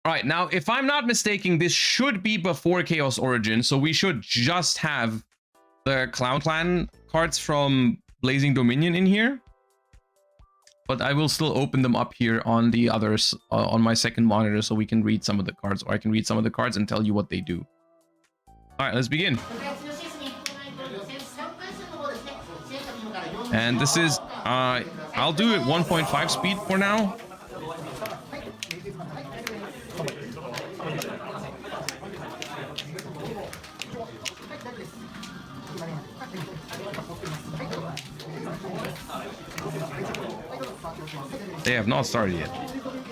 All right, now, if I'm not mistaken, this should be before Chaos Origin, so we should just have the Clown Clan cards from Blazing Dominion in here. But I will still open them up here on the others, on my second monitor, so we can read some of the cards, or I can read some of the cards and tell you what they do. All right, let's begin. And this is, I'll do it 1.5 speed for now. They have not started yet.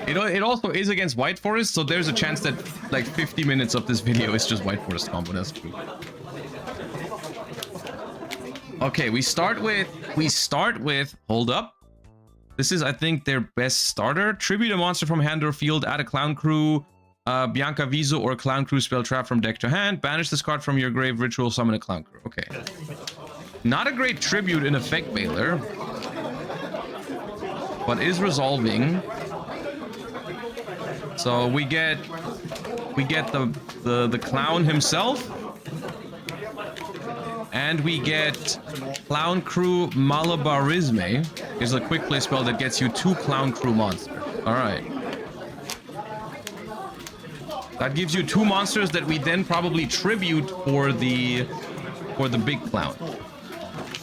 It also is against White Forest, so there's a chance that like 50 minutes of this video is just White Forest combo. That's true. Okay, we start with hold up. This is, I think, their best starter. Tribute a monster from hand or field, add a Clown Crew, Bianca Viso or Clown Crew spell trap from deck to hand, banish this card from your grave, ritual summon a Clown Crew. Okay. Not a great tribute in Effect Veiler, but is resolving. So we get the clown himself, and we get Clown Crew Malabarisme. Is a quick play spell that gets you 2 Clown Crew monsters. All right. That gives you 2 monsters that we then probably tribute for the big clown.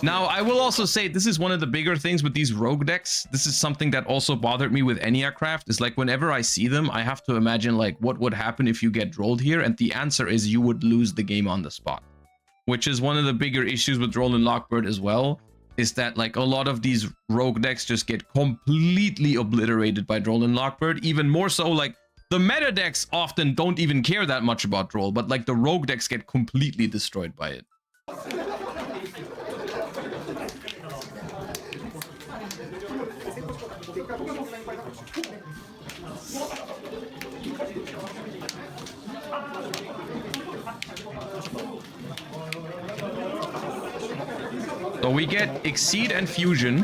Now, I will also say this is one of the bigger things with these rogue decks. This is something that also bothered me with Eniacraft. Is like whenever I see them, I have to imagine like what would happen if you get rolled here, and the answer is you would lose the game on the spot. Which is one of the bigger issues with Roland Lockbird as well, is that like a lot of these rogue decks just get completely obliterated by Roland Lockbird. Even more so, like the meta decks often don't even care that much about Droll, but like the rogue decks get completely destroyed by it. So we get Exceed and Fusion,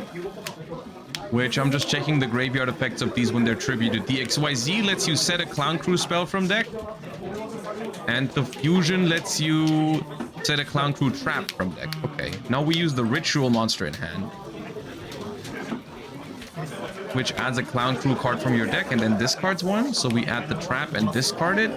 which I'm just checking the graveyard effects of these when they're tributed. The XYZ lets you set a Clown Crew spell from deck, and the Fusion lets you set a Clown Crew trap from deck. Okay, now we use the Ritual monster in hand, which adds a Clown Crew card from your deck and then discards one. So we add the trap and discard it.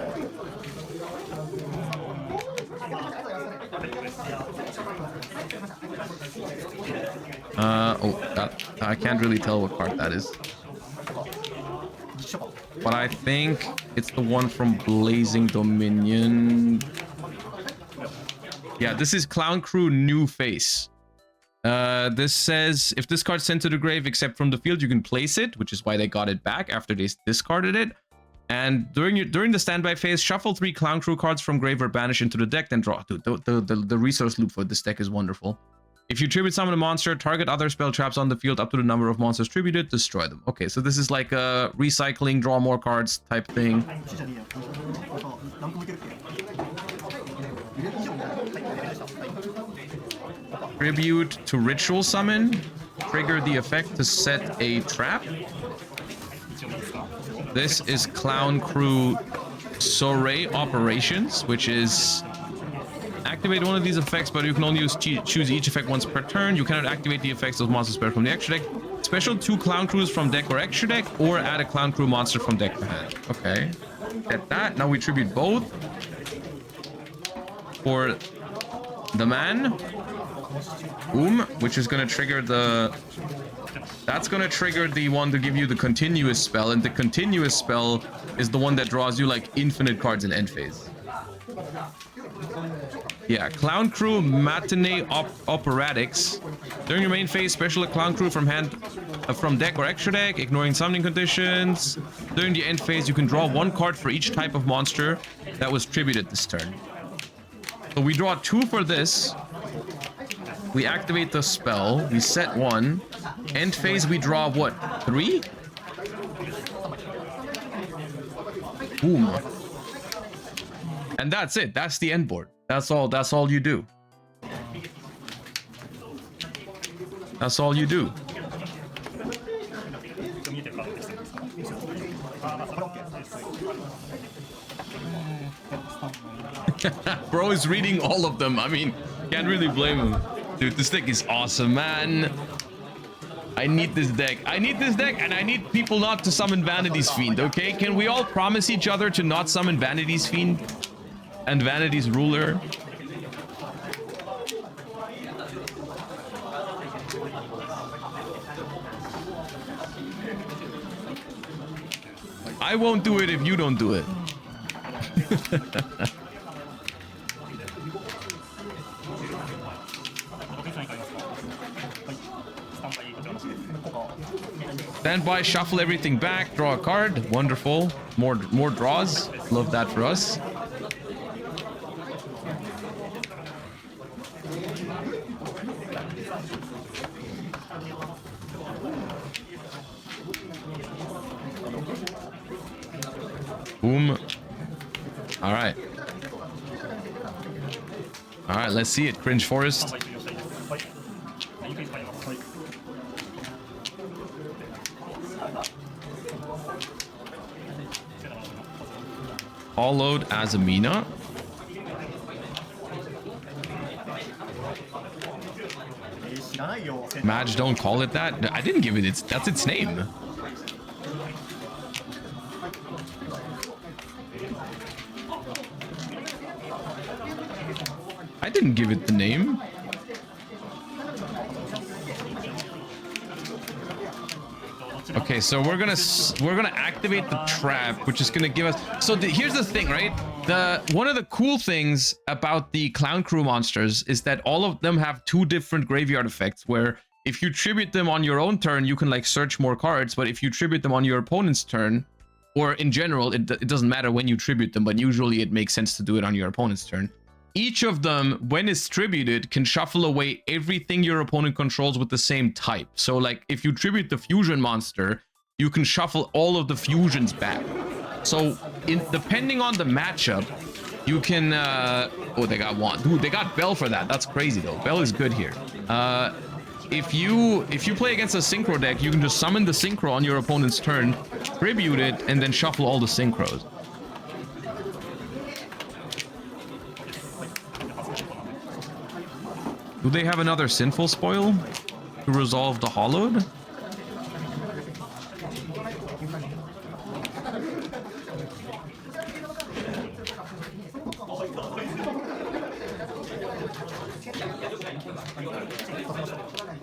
I can't really tell what card that is. But I think it's the one from Blazing Dominion. Yeah, this is Clown Crew New Face. This says, if this card's sent to the grave except from the field, you can place it, which is why they got it back after they discarded it. And during the standby phase, shuffle 3 Clown Crew cards from grave or banish into the deck, then draw. Dude, the resource loop for this deck is wonderful. If you tribute summon a monster, target other spell traps on the field up to the number of monsters tributed, destroy them. Okay, so this is like a recycling, draw more cards type thing. Tribute to ritual summon, trigger the effect to set a trap. This is Clown Crew Soiree Operations, which is activate one of these effects, but you can only choose each effect once per turn. You cannot activate the effects of monsters spell from the extra deck. Special 2 Clown Crews from deck or extra deck, or add a Clown Crew monster from deck to hand. Okay, get that. Now we tribute both for the man. Boom, which is going to trigger the... That's going to trigger the one to give you the continuous spell, and the continuous spell is the one that draws you like infinite cards in end phase. Yeah, Clown Crew Matinee Operatics. During your main phase, special a Clown Crew from hand, from deck or extra deck, ignoring summoning conditions. During the end phase, you can draw 1 card for each type of monster that was tributed this turn. So we draw 2 for this. We activate the spell. We set 1. End phase, we draw what? 3? Boom. And that's it. That's the end board. That's all you do. That's all you do. Bro is reading all of them. I mean, can't really blame him. Dude, this deck is awesome, man. I need this deck. I need this deck, and I need people not to summon Vanity's Fiend, okay? Can we all promise each other to not summon Vanity's Fiend and Vanity's Ruler? I won't do it if you don't do it. Stand by, shuffle everything back, draw a card. Wonderful. More draws. Love that for us. Boom. All right. All right, let's see it. Cringe Forest. Followed as Amina. Madge, don't call it that. I didn't give it its. That's its name. I didn't give it the name. Okay, so we're gonna activate the trap, which is gonna give us. So here's the thing, right? One of the cool things about the Clown Crew monsters is that all of them have two different graveyard effects. Where if you tribute them on your own turn, you can like search more cards. But if you tribute them on your opponent's turn, or in general, it doesn't matter when you tribute them, but usually it makes sense to do it on your opponent's turn. Each of them, when it's tributed, can shuffle away everything your opponent controls with the same type. So like if you tribute the fusion monster, you can shuffle all of the fusions back. So depending on the matchup, you can oh, they got one. Dude, they got Bell for that. That's crazy though. Bell is good here. If you play against a synchro deck, you can just summon the synchro on your opponent's turn, tribute it, and then shuffle all the synchros. Do they have another Sinful Spoil to resolve the Hollowed?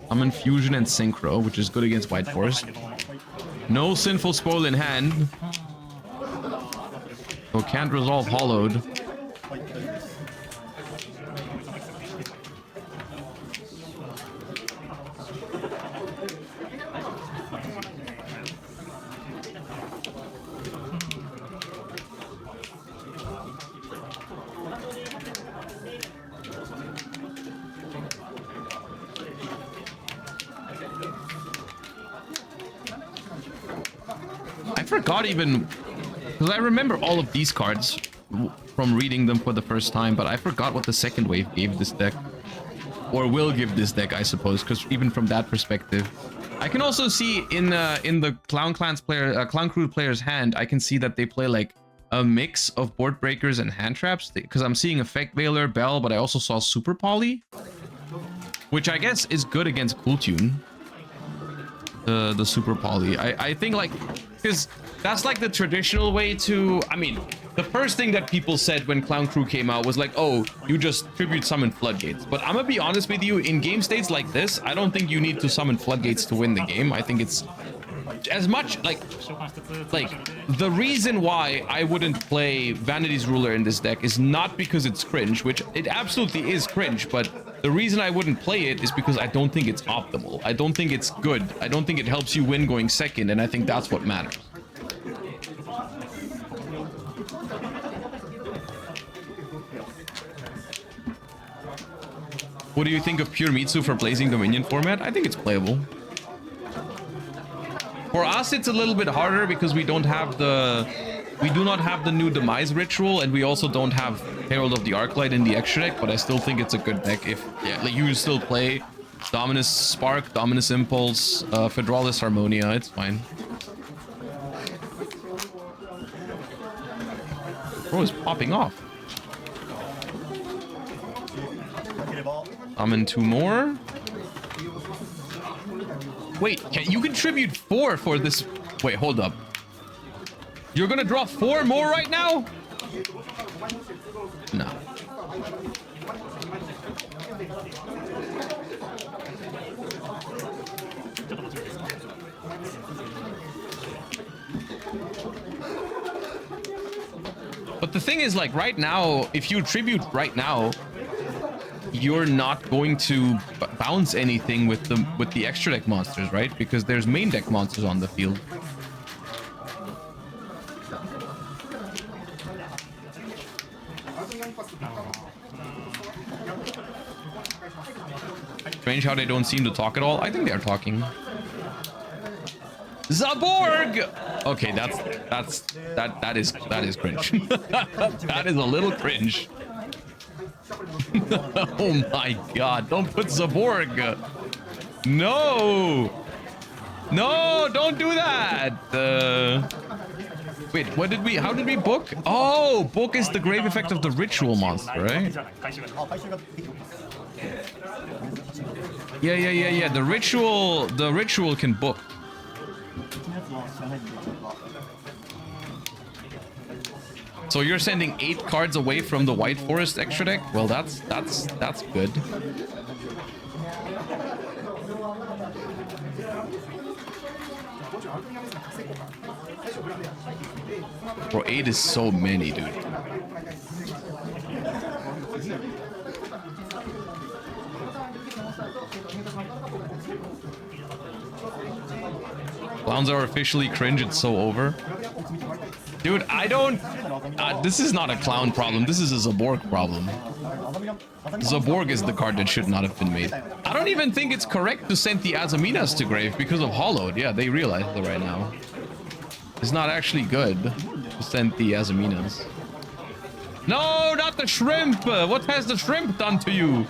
Summon Fusion and Synchro, which is good against White Forest. No Sinful Spoil in hand. So can't resolve Hollowed. Forgot even because I remember all of these cards from reading them for the first time, but I forgot what the second wave gave this deck, or will give this deck, I suppose, because even from that perspective, I can also see in the Clown Crew player's hand, I can see that they play like a mix of board breakers and hand traps, because I'm seeing Effect Veiler, Bell, but I also saw Super Poly, which I guess is good against Cool Tune. The Super Poly. I think like, because that's like the traditional way to, I mean, the first thing that people said when Clown Crew came out was like, oh, you just tribute summon Floodgates. But I'm gonna be honest with you, in game states like this, I don't think you need to summon Floodgates to win the game. I think it's as much like the reason why I wouldn't play Vanity's Ruler in this deck is not because it's cringe, which it absolutely is cringe, but the reason I wouldn't play it is because I don't think it's optimal. I don't think it's good. I don't think it helps you win going second, and I think that's what matters. What do you think of Pure Mitsu for Blazing Dominion format? I think it's playable. For us, it's a little bit harder because we do not have the new Demise Ritual, and we also don't have Herald of the Arclight in the extra deck, but I still think it's a good deck. If like you still play Dominus Spark, Dominus Impulse, Fedralis Harmonia, it's fine. Bro is popping off. Summon 2 more. Wait, you contribute 4 for this. Wait, hold up. You're gonna draw 4 more right now? No. But the thing is, like, right now, if you tribute right now, you're not going to bounce anything with the extra deck monsters, right? Because there's main deck monsters on the field. Strange how they don't seem to talk at all. I think they're talking. Zaborg! Okay, that is cringe. That is a little cringe. Oh my god, don't put Zaborg. No! No, don't do that. Wait, how did we book? Oh, book is the grave effect of the ritual monster, right? Yeah. The ritual can book. So you're sending 8 cards away from the White Forest extra deck? Well, that's good. Bro, 8 is so many, dude. Clowns are officially cringe, it's so over. Dude, I don't... this is not a clown problem, this is a Zaborg problem. Zaborg is the card that should not have been made. I don't even think it's correct to send the Azaminas to grave because of Hollowed. Yeah, they realize it right now. It's not actually good to send the Azaminas. No, not the shrimp! What has the shrimp done to you?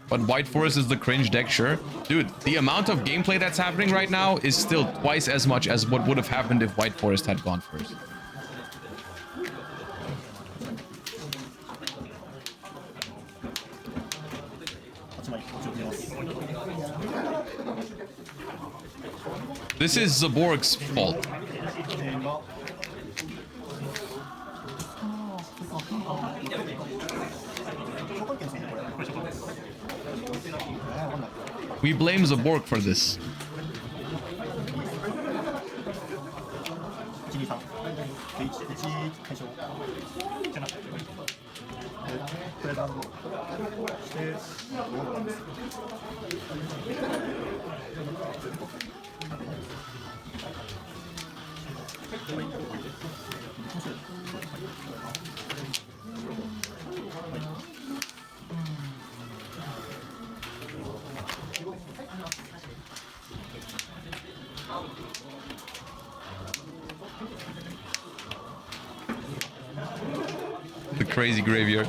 But White Forest is the cringe deck, sure. Dude, the amount of gameplay that's happening right now is still twice as much as what would have happened if White Forest had gone first. This is Zaborg's fault. We blame Zaborg for this. The crazy graveyard.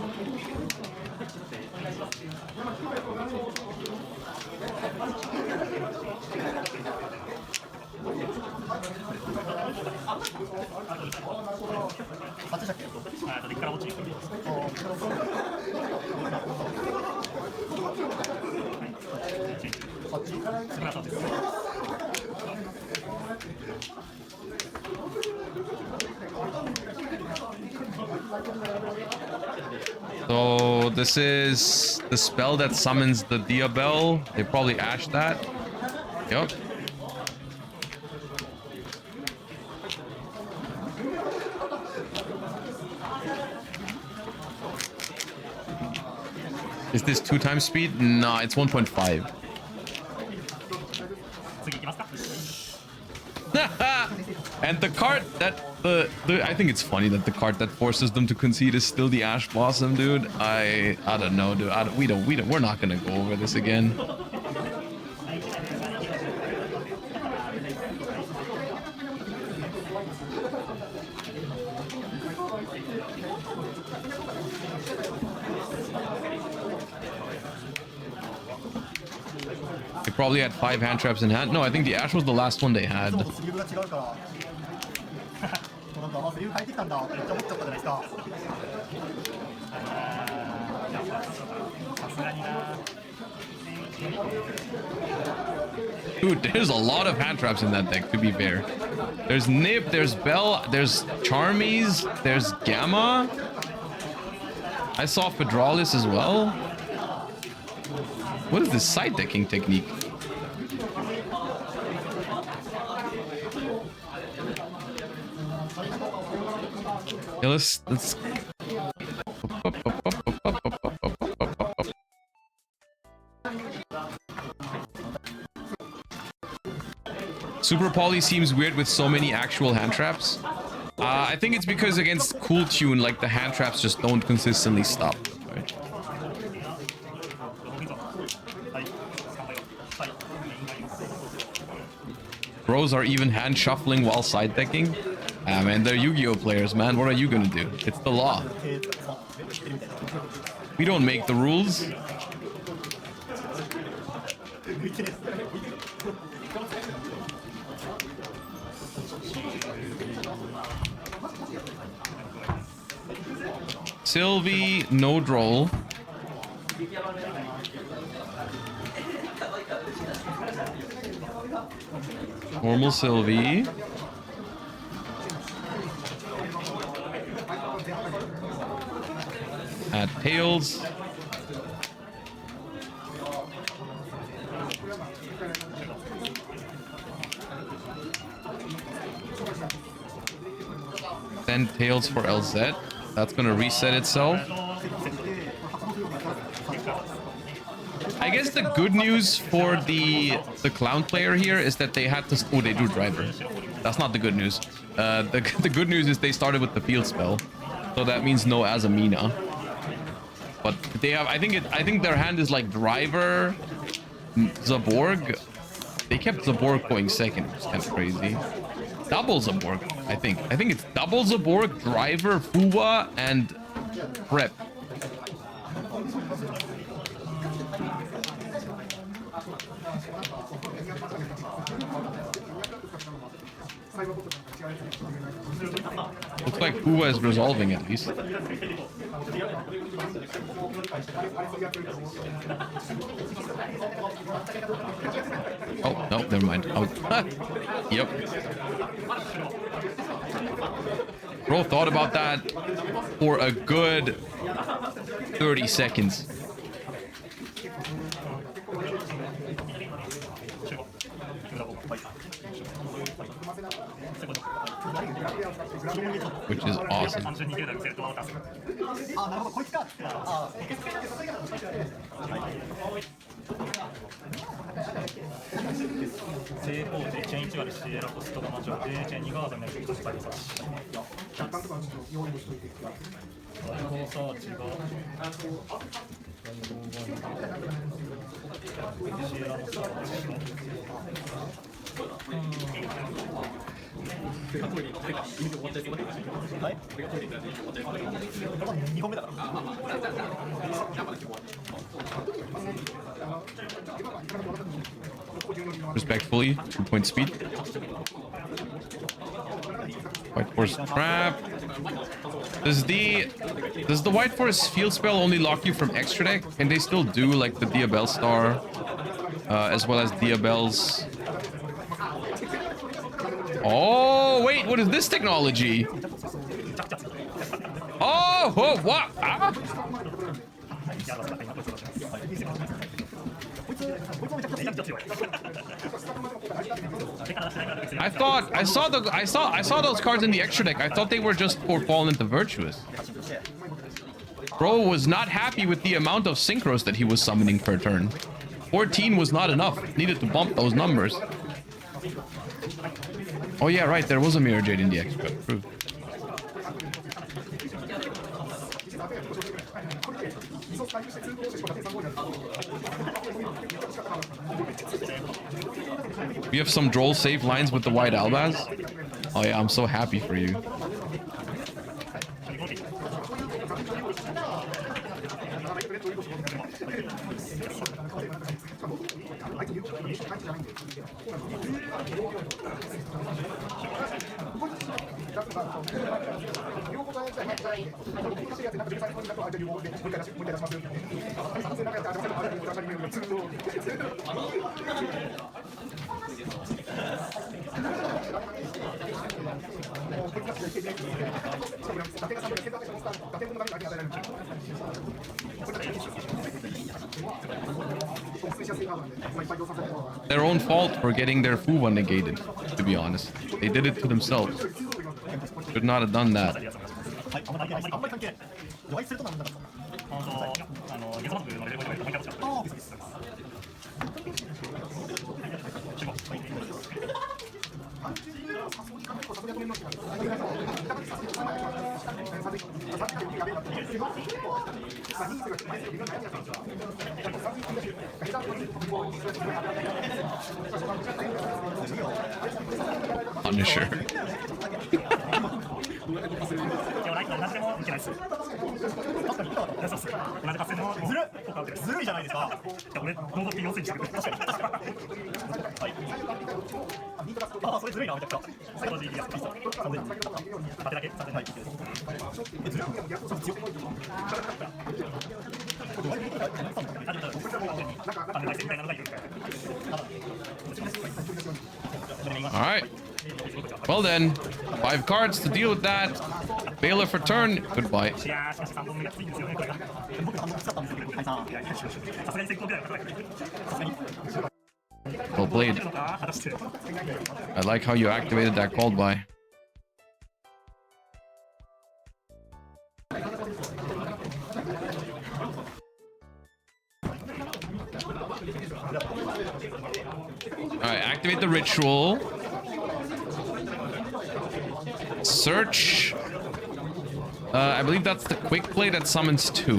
So this is the spell that summons the Diabell. They probably ashed that. Yup. Is this 2 times speed? Nah, it's 1.5. And the card that I think it's funny that the card that forces them to concede is still the Ash Blossom, dude. I don't know, dude. We're not gonna go over this again. They probably had 5 hand traps in hand. No, I think the Ash was the last one they had. Dude, there's a lot of hand traps in that deck, to be fair. There's Nip, there's Bell, there's Charmies, there's Gamma. I saw Fedralis as well. What is this side decking technique? Yeah, let's Super Poly seems weird with so many actual hand traps. I think it's because against Cool Tune, like the hand traps just don't consistently stop. Right? Bros are even hand shuffling while side decking. Ah man, they're Yu-Gi-Oh players, man. What are you gonna do? It's the law. We don't make the rules. Sylvie, no droll. Normal Sylvie. Add Tails. Then Tails for LZ. That's gonna reset itself. I guess the good news for the clown player here is that they had to... Oh, they drew driver. That's not the good news. The good news is they started with the field spell, so that means no Azamina. But they have... I think their hand is like driver, Zaborg. They kept Zaborg going second, which is kind of crazy. Double Zaborg, I think. I think it's double Zaborg, driver, Fuwa, and prep. Looks like Fuwa is resolving at least. Oh, no, never mind. Oh. Yep. Bro thought about that for a good 30 seconds. Which is awesome. Respectfully, 2-point speed. White Force trap. Does the White Force field spell only lock you from extra deck? Can they still do like the Diabell Star, as well as Diabell's? Oh wait, what is this technology? Oh, oh what? Ah? I saw those cards in the extra deck. I thought they were just for Fallen into Virtuous. Bro was not happy with the amount of synchros that he was summoning per turn. 14 was not enough. Needed to bump those numbers. Oh yeah, right. There was a Mirror Jade in the extra. True. We have some droll save lines with the White Albaz. Oh yeah, I'm so happy for you. Their own fault for getting their fuwa negated, to be honest. They did it to themselves. Should not have done that. Punisher. All right. Well then, 5 cards to deal with that. Bailiff return. Goodbye. Well played. I like how you activated that called by. Alright, activate the ritual. Search. I believe that's the quick play that summons 2.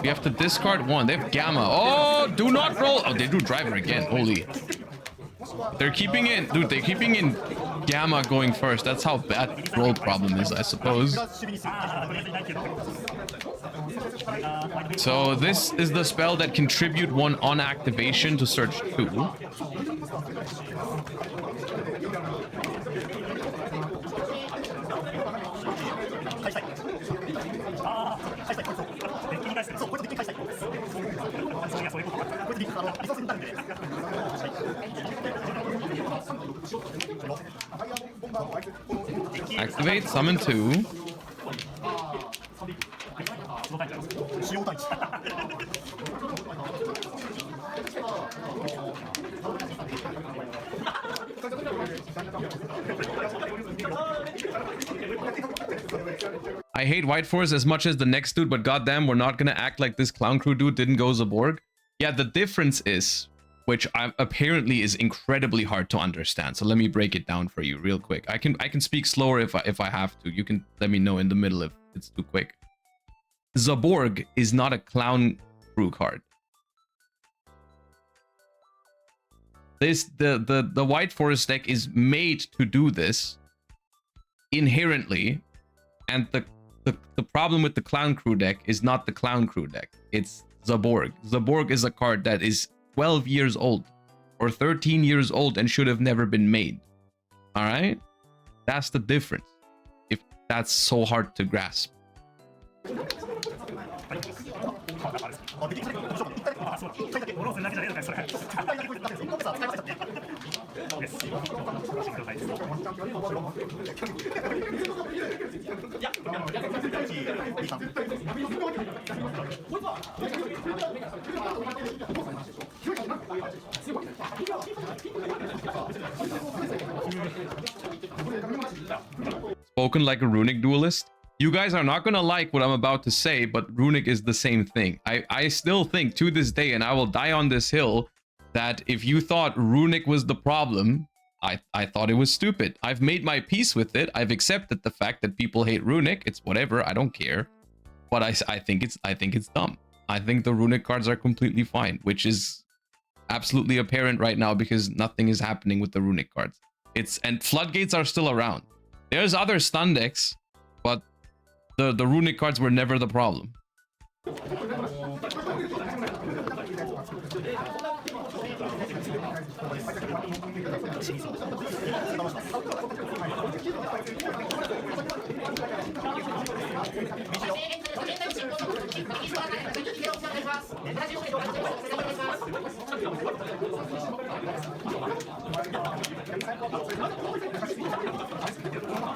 We have to discard 1. They have Gamma. Oh, do not roll. Oh, they do Driver again. Holy. They're keeping in. Dude, they're keeping in Gamma going first. That's how bad roll problem is, I suppose. So this is the spell that contribute 1 on activation to search 2. Activate, summon 2. I hate White Force as much as the next dude, but goddamn, we're not gonna act like this Clown Crew dude didn't go Zaborg. Yeah, the difference is, which apparently is incredibly hard to understand. So let me break it down for you real quick. I can speak slower if I have to. You can let me know in the middle if it's too quick. Zaborg is not a Clown Crew card. The White Forest deck is made to do this inherently, and the problem with the Clown Crew deck is not the Clown Crew deck. It's Zaborg. Zaborg is a card that is 12 years old or 13 years old and should have never been made. All right? That's the difference. If that's so hard to grasp. Spoken like a runic duelist. You guys are not gonna like what I'm about to say, but runic is the same thing. I still think to this day, and I will die on this hill, that if you thought runic was the problem, I thought it was stupid. I've made my peace with it. I've accepted the fact that people hate runic. It's whatever. I don't care. But I think it's dumb. I think the runic cards are completely fine, which is absolutely apparent right now because nothing is happening with the runic cards. And floodgates are still around. There's other stun decks, but the runic cards were never the problem.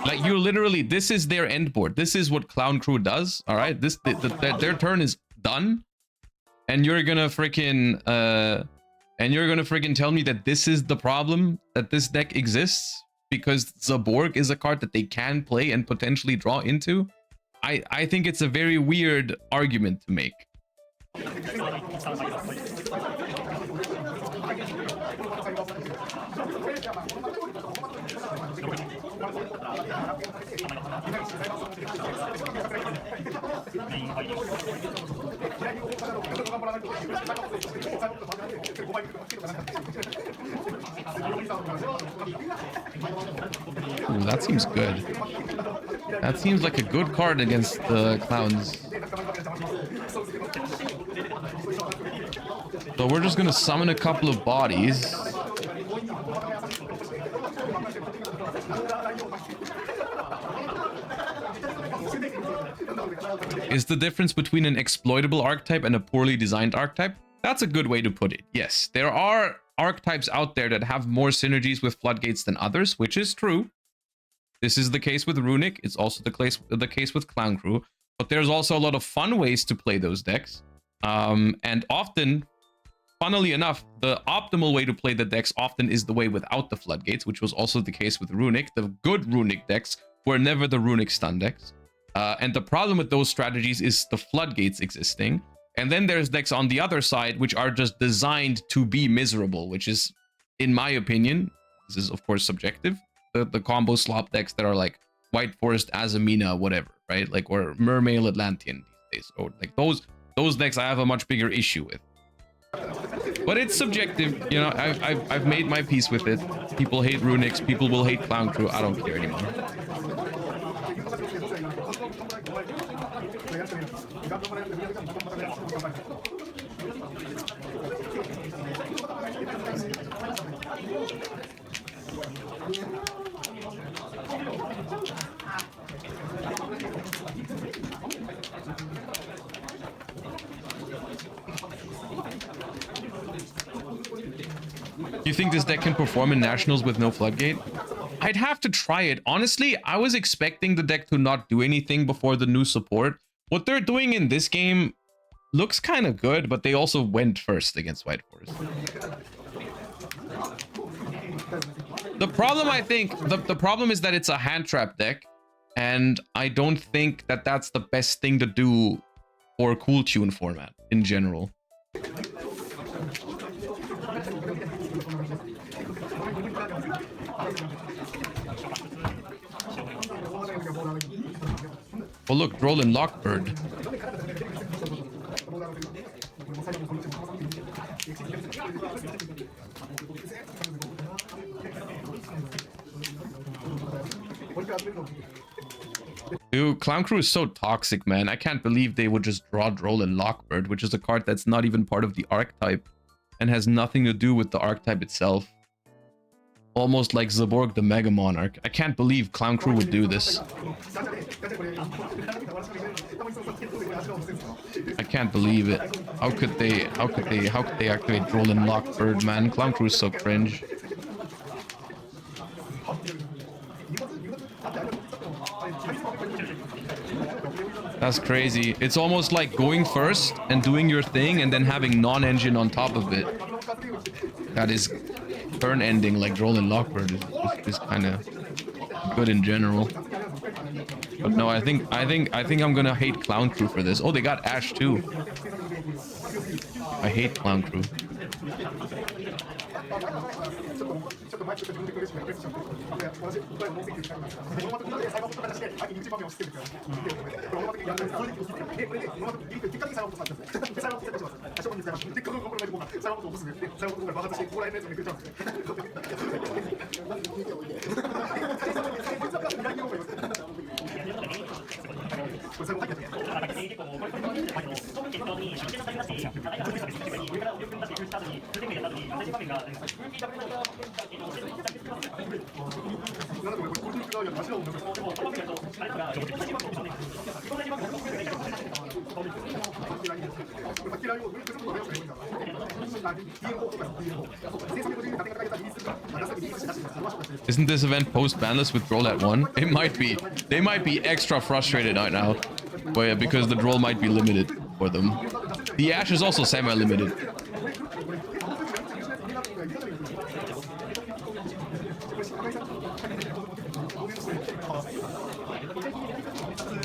Like, you literally, this is their end board. This is what Clown Crew does. All right, their turn is done, and you're gonna freaking tell me that this is the problem, that this deck exists because Zaborg is a card that they can play and potentially draw into. I think it's a very weird argument to make. Ooh, that seems good. That seems like a good card against the clowns. So we're just gonna summon a couple of bodies. Is the difference between an exploitable archetype and a poorly designed archetype? That's a good way to put it. Yes, there are archetypes out there that have more synergies with floodgates than others, which is true. This is the case with Runic. It's also the case with Clown Crew. But there's also a lot of fun ways to play those decks. And often, funnily enough, the optimal way to play the decks often is the way without the floodgates, which was also the case with Runic. The good Runic decks were never the Runic stun decks. And the problem with those strategies is the floodgates existing. And then there's decks on the other side, which are just designed to be miserable, which is, in my opinion, this is of course subjective, the combo slop decks that are like White Forest, Azamina, whatever, right? Like, or Mermail Atlantean these days. Or like those decks I have a much bigger issue with. But it's subjective, you know. I've made my peace with it. People hate Runics, people will hate Clown Crew. I don't care anymore. You think this deck can perform in Nationals with no Floodgate? I'd have to try it. Honestly, I was expecting the deck to not do anything before the new support. What they're doing in this game looks kind of good, but they also went first against White Forest. The problem, I think, the problem is that it's a hand trap deck, and I don't think that that's the best thing to do for Cool Tune format in general. Oh look, Roland Lockbird. Dude, Clown Crew is so toxic, man. I can't believe they would just draw Roland Lockbird, which is a card that's not even part of the archetype and has nothing to do with the archetype itself. Almost like Zaborg the Mega Monarch. I can't believe Clown Crew would do this. I can't believe it. How could they activate Roland Lockbird, man? Clown Crew is so cringe. That's crazy. It's almost like going first and doing your thing and then having non-engine on top of it. That is turn ending like Roland Lockbird is kind of good in general. But no, I think I'm gonna hate Clown Crew for this. Oh, they got Ash too. I hate Clown Crew. Isn't this event post-banless with Droll at 1? It might be. They might be extra frustrated right now. But yeah, because the Droll might be limited for them. The Ash is also semi-limited.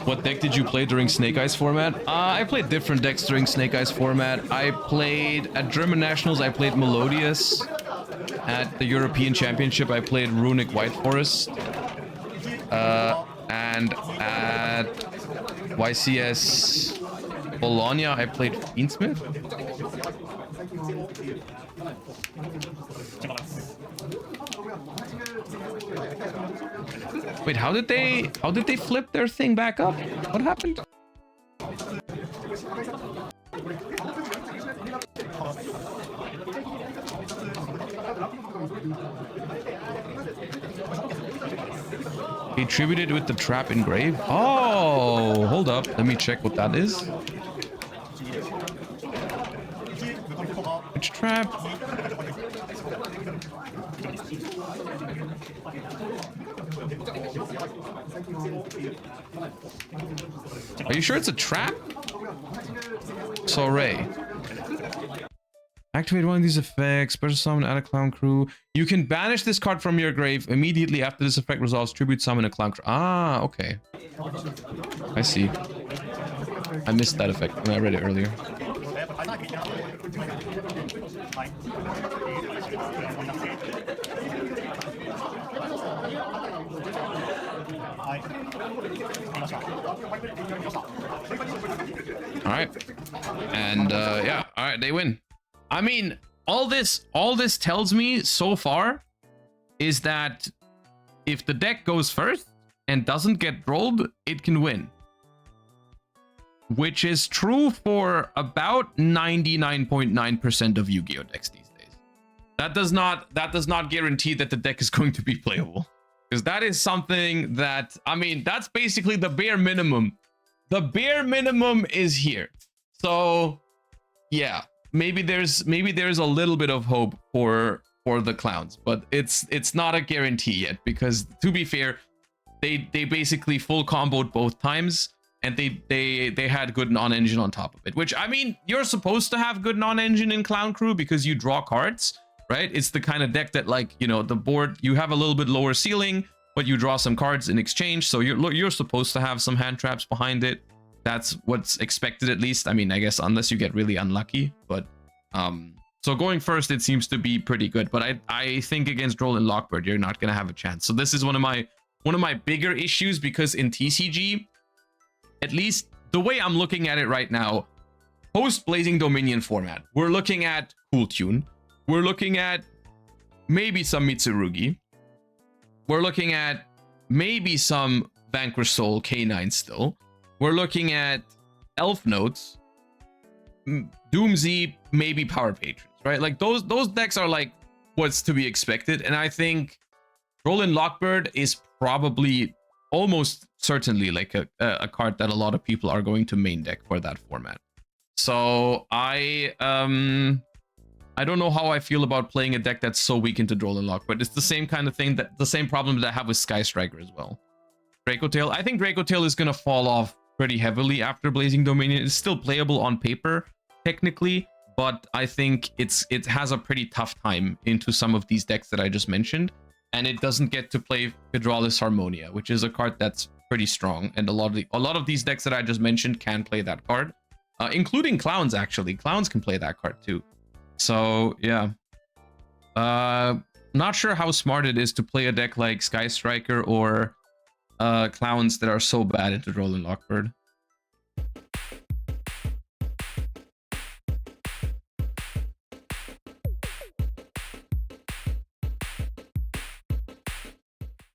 What deck did you play during Snake Eyes format? I played different decks during Snake Eyes format. I played at German Nationals, I played Melodious. At the European Championship, I played Runic White Forest. And at YCS Bologna, I played Fiendsmith. Wait, how did they flip their thing back up? What happened? He tributed with the trap engraved. Oh, hold up. Let me check what that is. Which trap? Are you sure it's a trap? Sorry. Activate one of these effects. Special summon, add a clown crew. You can banish this card from your grave immediately after this effect resolves. Tribute summon a clown crew. Ah, okay. I see. I missed that effect when I read it earlier. All right, and yeah, all right, they win. I mean, all this tells me so far is that if the deck goes first and doesn't get rolled, it can win. Which is true for about 99.9% of Yu-Gi-Oh decks these days. That does not guarantee that the deck is going to be playable. Because that is something that, I mean, that's basically the bare minimum. The bare minimum is here. So yeah, maybe there's a little bit of hope for the clowns, but it's not a guarantee yet, because to be fair, they basically full comboed both times, and they had good non-engine on top of it, which, I mean, you're supposed to have good non-engine in Clown Crew because you draw cards, right? It's the kind of deck that, like, you know, the board, you have a little bit lower ceiling, but you draw some cards in exchange, so you're supposed to have some hand traps behind it. That's what's expected, at least. I mean, I guess unless you get really unlucky, but so going first, it seems to be pretty good. But I think against Droll and Lockbird, you're not gonna have a chance. So this is one of my bigger issues, because in TCG, at least the way I'm looking at it right now, post Blazing Dominion format, we're looking at Cool Tune, we're looking at maybe some Mitsurugi, we're looking at maybe some Vanquish Soul K9 still. We're looking at Elf Notes, Doomsy, maybe Power Patrons, right? Like those decks are like what's to be expected, and I think Roland Lockbird is probably almost certainly like a card that a lot of people are going to main deck for that format. So I don't know how I feel about playing a deck that's so weak into Roland Lockbird. It's the same kind of thing, the same problem that I have with Sky Striker as well. Draco Tail, I think Draco Tail is gonna fall off pretty heavily after Blazing Dominion. It's still playable on paper, technically, but I think it has a pretty tough time into some of these decks that I just mentioned, and it doesn't get to play Hydraulis Harmonia, which is a card that's pretty strong, and a lot of these decks that I just mentioned can play that card, including Clowns. Actually, Clowns can play that card too. So yeah, not sure how smart it is to play a deck like Sky Striker or Clowns that are so bad into Roland Lockbird.